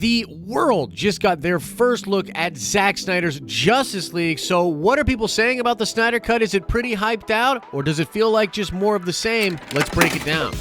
The world just got their first look at Zack Snyder's Justice League, so what are people saying about the Snyder Cut? Is it pretty hyped out, or does it feel like just more of the same? Let's break it down.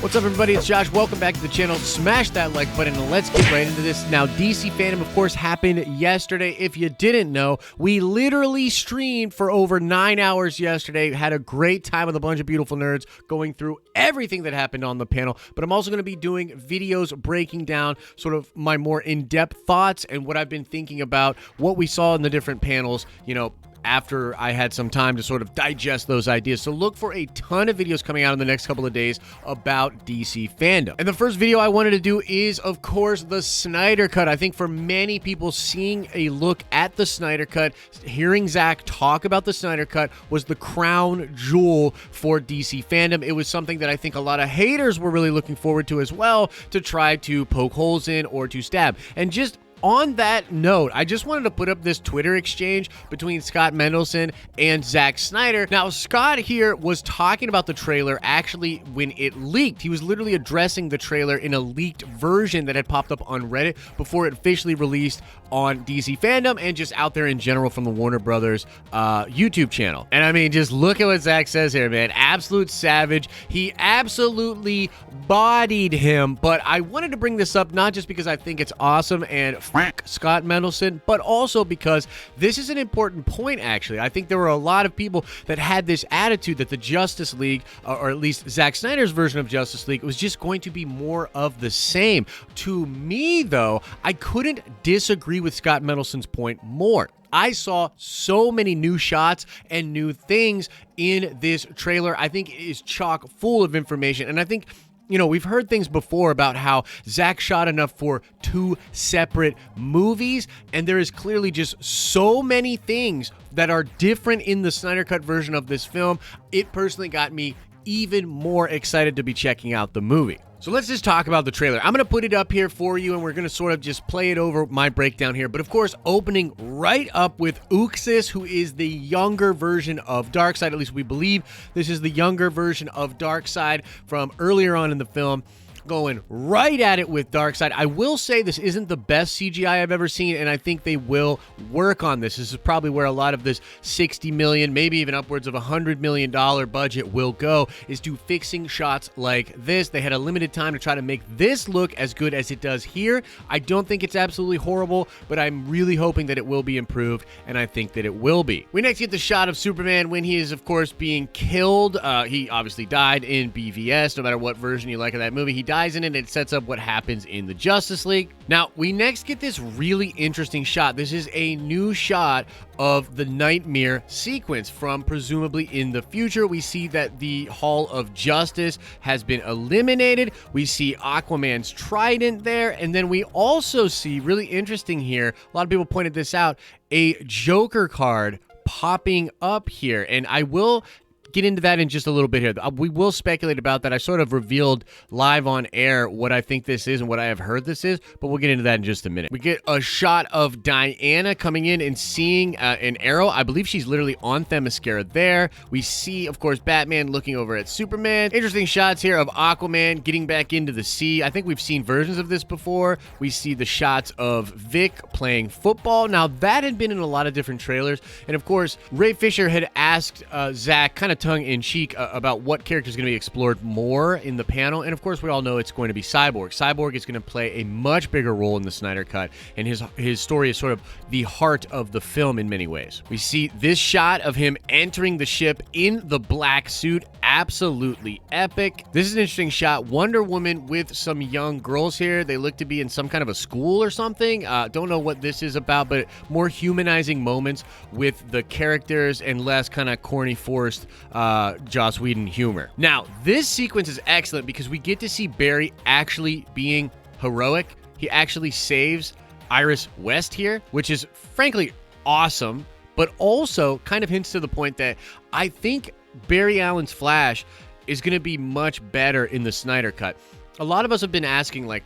What's up, everybody? It's Josh. Welcome back to the channel. Smash that like button and let's get right into this. Now, DC Fandome, of course, happened yesterday. If you didn't know, we literally streamed for over 9 hours yesterday. Had a great time with a bunch of beautiful nerds going through everything that happened on the panel. But I'm also going to be doing videos breaking down sort of my more in-depth thoughts and what I've been thinking about what we saw in the different panels, you know, after I had some time to sort of digest those ideas. So look for a ton of videos coming out in the next couple of days about DC Fandome. And the first video I wanted to do is, of course, the Snyder Cut. I think for many people, seeing a look at the Snyder Cut, hearing Zack talk about the Snyder Cut was the crown jewel for DC Fandome. It was something that I think a lot of haters were really looking forward to as well, to try to poke holes in or to stab. And just on that note, I just wanted to put up this Twitter exchange between Scott Mendelson and Zack Snyder. Now, Scott here was talking about the trailer actually when it leaked. He was literally addressing the trailer in a leaked version that had popped up on Reddit before it officially released on DC Fandome and just out there in general from the Warner Brothers YouTube channel. And I mean, just look at what Zack says here, man. Absolute savage. He absolutely bodied him. But I wanted to bring this up not just because I think it's awesome and Scott Mendelson, but also because this is an important point, actually. I think there were a lot of people that had this attitude that the Justice League, or at least Zack Snyder's version of Justice League, was just going to be more of the same. To me, though, I couldn't disagree with Scott Mendelson's point more. I saw so many new shots and new things in this trailer. I think it is chock full of information, and I think, you know, we've heard things before about how Zack shot enough for 2 separate movies, and there is clearly just so many things that are different in the Snyder Cut version of this film. It personally got me even more excited to be checking out the movie. So let's just talk about the trailer. I'm going to put it up here for you, and we're going to sort of just play it over my breakdown here. But of course, opening right up with Uxas, who is the younger version of Darkseid. At least we believe this is the younger version of Darkseid from earlier on in the film, going right at it with Darkseid. I will say this isn't the best CGI I've ever seen, and I think they will work on this. This is probably where a lot of this $60 million, maybe even upwards of $100 million budget will go, is to fixing shots like this. They had a limited time to try to make this look as good as it does here. I don't think it's absolutely horrible, but I'm really hoping that it will be improved, and I think that it will be. We next get the shot of Superman when he is, of course, being killed. He obviously died in BVS, no matter what version you like of that movie. He dies in it, and it sets up what happens in the Justice League. Now, we next get this really interesting shot. This is a new shot of the Nightmare sequence from presumably in the future. We see that the Hall of Justice has been eliminated. We see Aquaman's trident there, and then we also see, really interesting here, a lot of people pointed this out, a Joker card popping up here, and I will get into that in just a little bit here. We will speculate about that. I sort of revealed live on air what I think this is and what I have heard this is, but we'll get into that in just a minute. We get a shot of Diana coming in and seeing an arrow. I believe she's literally on Themyscira there. We see, of course, Batman looking over at Superman. Interesting shots here of Aquaman getting back into the sea. I think we've seen versions of this before. We see the shots of Vic playing football. Now, that had been in a lot of different trailers, and of course, Ray Fisher had asked Zack kind of tongue-in-cheek about what character is going to be explored more in the panel, and of course we all know it's going to be Cyborg. Cyborg is going to play a much bigger role in the Snyder Cut, and his story is sort of the heart of the film in many ways. We see this shot of him entering the ship in the black suit. Absolutely epic. This is an interesting shot. Wonder Woman with some young girls here. They look to be in some kind of a school or something. Don't know what this is about, but more humanizing moments with the characters and less kind of corny, forced Joss Whedon humor. Now, this sequence is excellent because we get to see Barry actually being heroic. He actually saves Iris West here, which is frankly awesome, but also kind of hints to the point that I think Barry Allen's Flash is going to be much better in the Snyder Cut. a lot of us have been asking, like,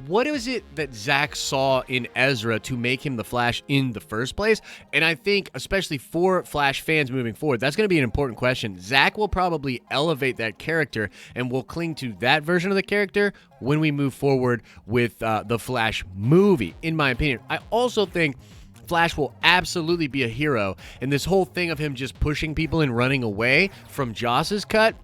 what is it that Zack saw in Ezra to make him the Flash in the first place? And I think, especially for Flash fans moving forward, that's going to be an important question. Zack will probably elevate that character, and we'll cling to that version of the character when we move forward with the Flash movie, in my opinion. I also think Flash will absolutely be a hero, and this whole thing of him just pushing people and running away from Joss's cut,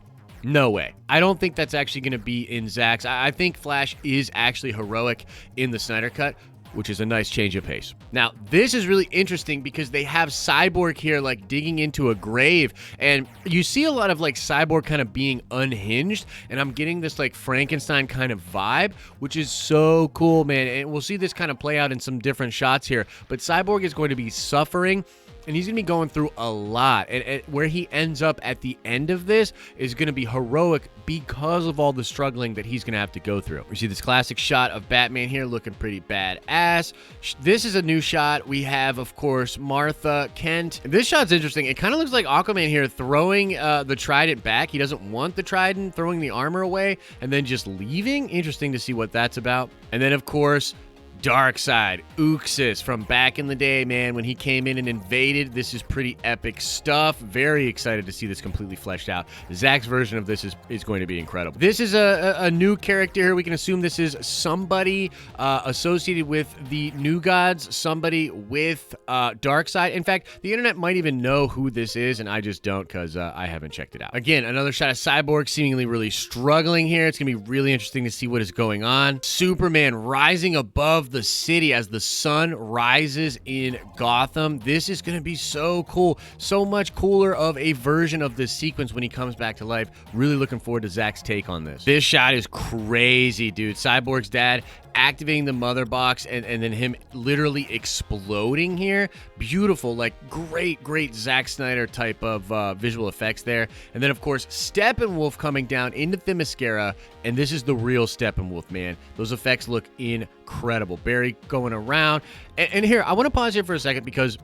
no way. I don't think that's actually going to be in Zack's. I think Flash is actually heroic in the Snyder Cut, which is a nice change of pace. Now, this is really interesting because they have Cyborg here, like, digging into a grave, and you see a lot of, like, Cyborg kind of being unhinged, and I'm getting this, like, Frankenstein kind of vibe, which is so cool, man, and we'll see this kind of play out in some different shots here, but Cyborg is going to be suffering, and he's going to be going through a lot. And where he ends up at the end of this is going to be heroic because of all the struggling that he's going to have to go through. We see this classic shot of Batman here looking pretty badass. This is a new shot. We have, of course, Martha Kent. This shot's interesting. It kind of looks like Aquaman here throwing the trident back. He doesn't want the trident, throwing the armor away, and then just leaving. Interesting to see what that's about. And then, of course, Darkseid, Uxas from back in the day, man, when he came in and invaded. This is pretty epic stuff. Very excited to see this completely fleshed out. Zack's version of this is going to be incredible. This is a new character here. We can assume this is somebody associated with the New Gods, somebody with Darkseid. In fact, the internet might even know who this is, and I just don't because I haven't checked it out. Again, another shot of Cyborg seemingly really struggling here. It's going to be really interesting to see what is going on. Superman rising above the city as the sun rises in Gotham. This is going to be so cool. So much cooler of a version of this sequence when he comes back to life. Really looking forward to Zack's take on this. This shot is crazy, dude. Cyborg's dad activating the mother box and then him literally exploding here. Beautiful, like great Zack Snyder type of visual effects there. And then, of course, Steppenwolf coming down into Themyscira, and this is the real Steppenwolf, man. Those effects look incredible. Barry going around. And here, I want to pause here for a second because,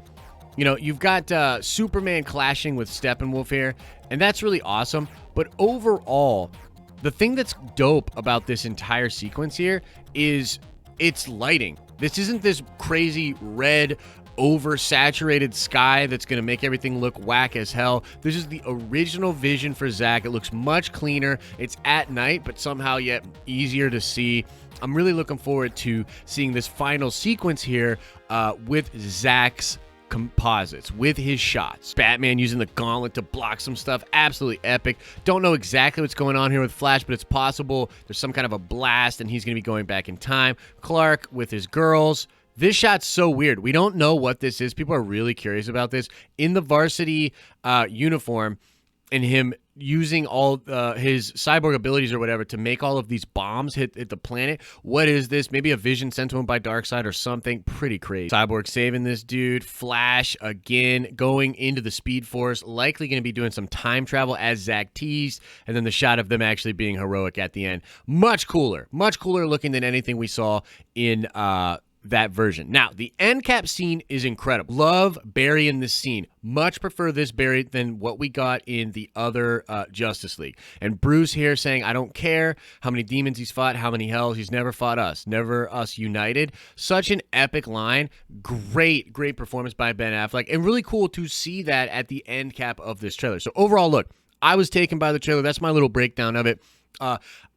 you know, you've got Superman clashing with Steppenwolf here, and that's really awesome. But overall, the thing that's dope about this entire sequence here is its lighting. This isn't this crazy red, oversaturated sky that's going to make everything look whack as hell. This is the original vision for Zack. It looks much cleaner. It's at night, but somehow yet easier to see. I'm really looking forward to seeing this final sequence here with Zack's composites, with his shots. Batman using the gauntlet to block some stuff. Absolutely epic. Don't know exactly what's going on here with Flash, but it's possible there's some kind of a blast and he's going to be going back in time. Clark with his girls. This shot's so weird. We don't know what this is. People are really curious about this. In the varsity uniform, and him using all his cyborg abilities or whatever to make all of these bombs hit the planet. What is this? Maybe a vision sent to him by Darkseid or something. Pretty crazy. Cyborg saving this dude. Flash again going into the Speed Force. Likely going to be doing some time travel as Zack teased. And then the shot of them actually being heroic at the end. Much cooler. Much cooler looking than anything we saw in that version. Now, the end cap scene is incredible. Love Barry in this scene. Much prefer this Barry than what we got in the other Justice League. And Bruce here saying, I don't care how many demons he's fought, how many hells, he's never fought us. Never us united. Such an epic line. Great performance by Ben Affleck. And really cool to see that at the end cap of this trailer. So overall, look, I was taken by the trailer. That's my little breakdown of it.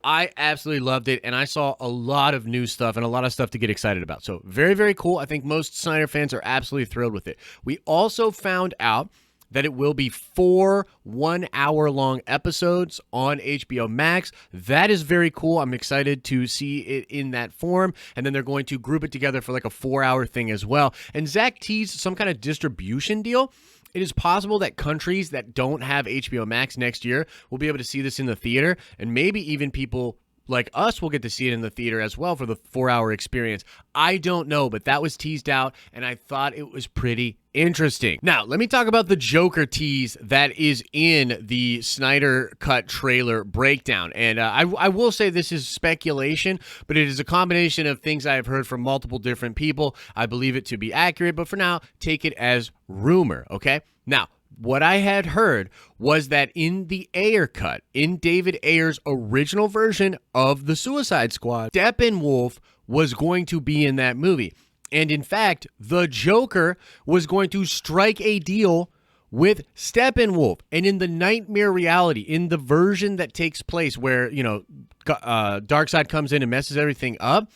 I absolutely loved it, and I saw a lot of new stuff and a lot of stuff to get excited about. So very cool. I think most Snyder fans are absolutely thrilled with it. We also found out that it will be 4 one-hour-long episodes on HBO Max. That is very cool. I'm excited to see it in that form, and then they're going to group it together for like a 4-hour thing as well. And Zack teased some kind of distribution deal. It is possible that countries that don't have HBO Max next year will be able to see this in the theater, and maybe even people like us will get to see it in the theater as well for the 4-hour experience. I don't know, but that was teased out, and I thought it was pretty interesting. Now, let me talk about the Joker tease that is in the Snyder Cut trailer breakdown. And I will say this is speculation, but it is a combination of things I have heard from multiple different people. I believe it to be accurate, but for now, take it as rumor, okay? Now, what I had heard was that in the Ayer cut, in David Ayer's original version of the Suicide Squad, Steppenwolf was going to be in that movie. And in fact, the Joker was going to strike a deal with Steppenwolf. And in the nightmare reality, in the version that takes place where, Darkseid comes in and messes everything up,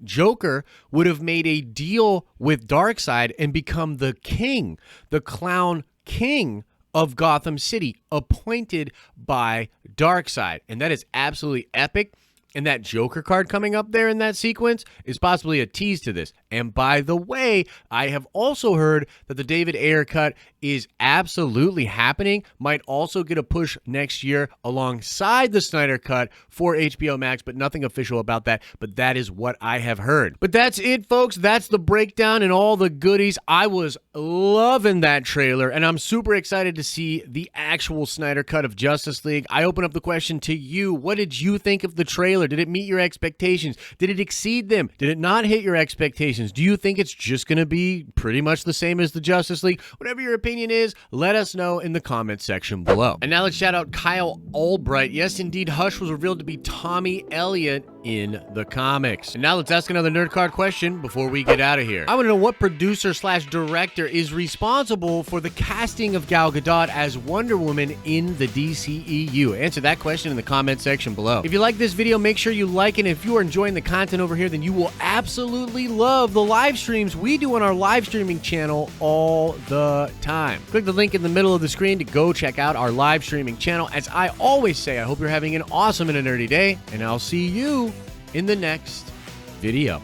Joker would have made a deal with Darkseid and become the king, the clown king of Gotham City, appointed by Darkseid. And that is absolutely epic. And that Joker card coming up there in that sequence is possibly a tease to this. And by the way, I have also heard that the David Ayer cut is absolutely happening, might also get a push next year alongside the Snyder Cut for HBO Max, but nothing official about that. But that is what I have heard. But that's it, folks. That's the breakdown and all the goodies. I was loving that trailer, and I'm super excited to see the actual Snyder Cut of Justice League. I open up the question to you. What did you think of the trailer? Did it meet your expectations? Did it exceed them? Did it not hit your expectations? Do you think it's just going to be pretty much the same as the Justice League? Whatever your opinion is, let us know in the comment section below. And now let's shout out Kyle Albright. Yes, indeed, Hush was revealed to be Tommy Elliott in the comics. And now let's ask another nerd card question before we get out of here. I want to know what producer / director is responsible for the casting of Gal Gadot as Wonder Woman in the DCEU. Answer that question in the comment section below. If you like this video, make sure you like it. If you are enjoying the content over here, then you will absolutely love the live streams we do on our live streaming channel all the time. Click the link in the middle of the screen to go check out our live streaming channel. As I always say, I hope you're having an awesome and a nerdy day, and I'll see you in the next video.